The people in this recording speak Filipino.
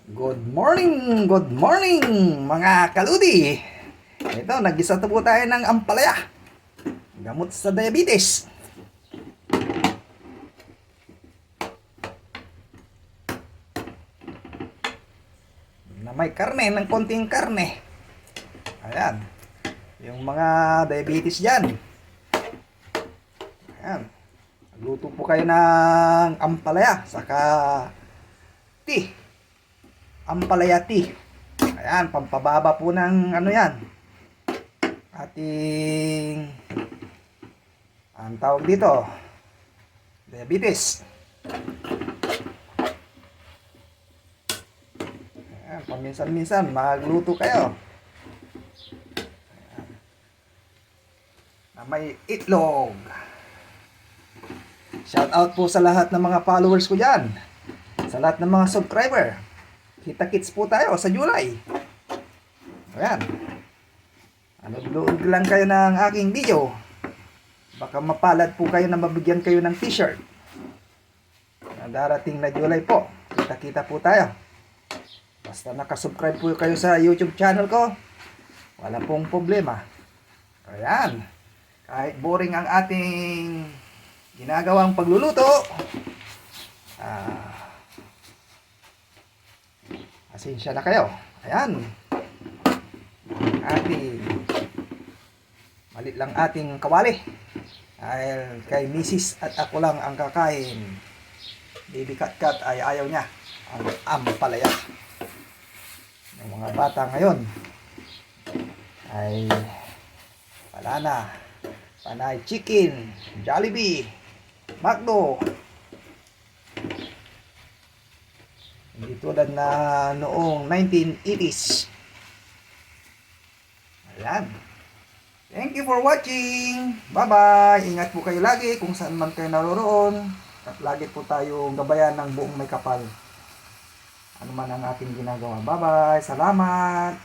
Good morning mga kaludi. Ito, nag-isa po tayo ng ampalaya. Gamot sa diabetes. Na may karne, ng konting karne. Ayan. Yung mga diabetes dyan. Ayan. Luto po kayo ng ampalaya, saka tea. Ampalaya tea. Ayan, pampababa po ng ano yan. Ating ang tawag dito, diabetes. Ayan, paminsan-minsan magluto kayo. Ayan. Na may itlog. Shout out po sa lahat ng mga followers ko dyan. Sa lahat ng mga subscriber. Kita-kits po tayo sa July. Ayan. Nanonood lang kayo ng aking video. Baka mapalad po kayo na mabigyan kayo ng t-shirt. Darating na July po. Kita-kita po tayo. Basta nakasubscribe po kayo sa YouTube channel ko, wala pong problema. Ayan. Kahit boring ang ating ginagawang pagluluto, pasensya na kayo. Ayan. Ating malit lang ating kawali. Dahil kay Mrs. at ako lang ang kakain. Baby Kat ay ayaw niya ang ampalaya. Yung mga bata ngayon ay wala na. Panay chicken, Jollibee, McDo. Hindi tulad na noong 1980s. Ayan. Thank you for watching. Bye-bye. Ingat po kayo lagi kung saan man kayo naroroon. At lagi po tayong gabayan ng buong may kapal. Ano man ang ating ginagawa. Bye-bye. Salamat.